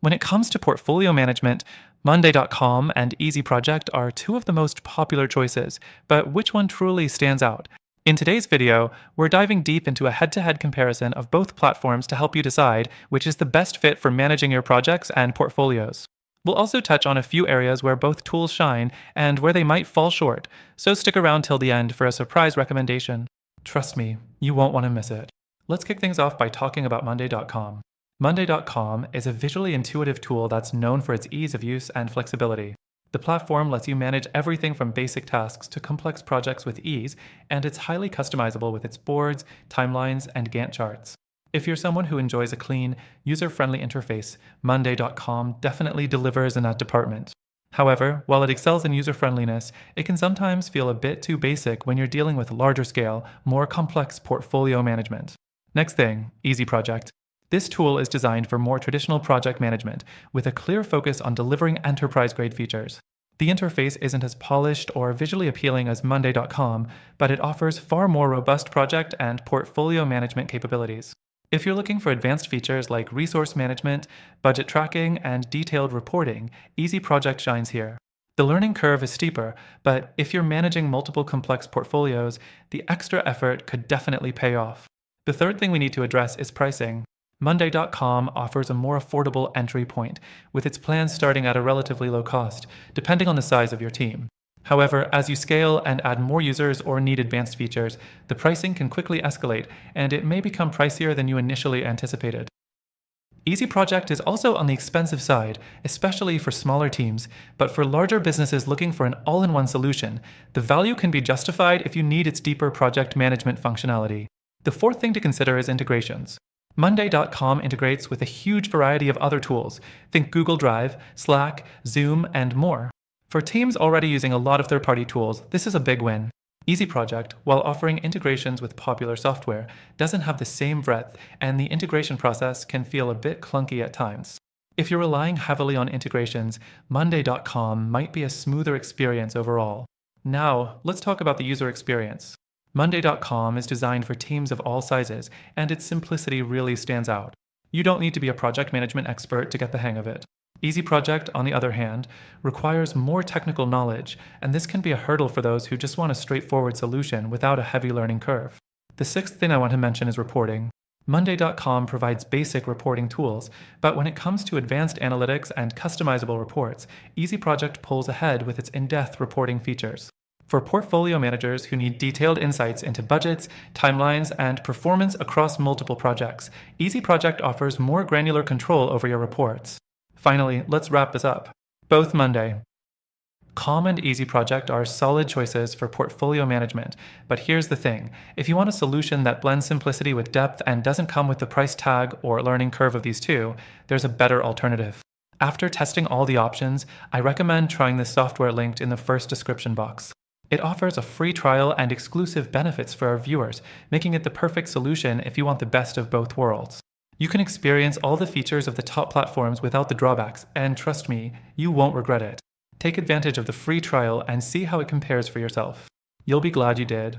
When it comes to portfolio management, Monday.com and EasyProject are two of the most popular choices, but which one truly stands out? In today's video, we're diving deep into a head-to-head comparison of both platforms to help you decide which is the best fit for managing your projects and portfolios. We'll also touch on a few areas where both tools shine and where they might fall short, so stick around till the end for a surprise recommendation. Trust me, you won't want to miss it. Let's kick things off by talking about Monday.com. Monday.com is a visually intuitive tool that's known for its ease of use and flexibility. The platform lets you manage everything from basic tasks to complex projects with ease, and it's highly customizable with its boards, timelines, and Gantt charts. If you're someone who enjoys a clean, user-friendly interface, Monday.com definitely delivers in that department. However, while it excels in user-friendliness, it can sometimes feel a bit too basic when you're dealing with larger-scale, more complex portfolio management. Next thing, EasyProject. This tool is designed for more traditional project management, with a clear focus on delivering enterprise-grade features. The interface isn't as polished or visually appealing as Monday.com, but it offers far more robust project and portfolio management capabilities. If you're looking for advanced features like resource management, budget tracking, and detailed reporting, EasyProject shines here. The learning curve is steeper, but if you're managing multiple complex portfolios, the extra effort could definitely pay off. The third thing we need to address is pricing. Monday.com offers a more affordable entry point, with its plans starting at a relatively low cost, depending on the size of your team. However, as you scale and add more users or need advanced features, the pricing can quickly escalate, and it may become pricier than you initially anticipated. EasyProject is also on the expensive side, especially for smaller teams, but for larger businesses looking for an all-in-one solution, the value can be justified if you need its deeper project management functionality. The fourth thing to consider is integrations. Monday.com integrates with a huge variety of other tools. Think Google Drive, Slack, Zoom, and more. For teams already using a lot of third-party tools, this is a big win. EasyProject, while offering integrations with popular software, doesn't have the same breadth, and the integration process can feel a bit clunky at times. If you're relying heavily on integrations, Monday.com might be a smoother experience overall. Now, let's talk about the user experience. Monday.com is designed for teams of all sizes, and its simplicity really stands out. You don't need to be a project management expert to get the hang of it. EasyProject, on the other hand, requires more technical knowledge, and this can be a hurdle for those who just want a straightforward solution without a heavy learning curve. The sixth thing I want to mention is reporting. Monday.com provides basic reporting tools, but when it comes to advanced analytics and customizable reports, EasyProject pulls ahead with its in-depth reporting features. For portfolio managers who need detailed insights into budgets, timelines, and performance across multiple projects, EasyProject offers more granular control over your reports. Finally, let's wrap this up. Both Monday.com and EasyProject are solid choices for portfolio management, but here's the thing. If you want a solution that blends simplicity with depth and doesn't come with the price tag or learning curve of these two, there's a better alternative. After testing all the options, I recommend trying the software linked in the first description box. It offers a free trial and exclusive benefits for our viewers, making it the perfect solution if you want the best of both worlds. You can experience all the features of the top platforms without the drawbacks, and trust me, you won't regret it. Take advantage of the free trial and see how it compares for yourself. You'll be glad you did.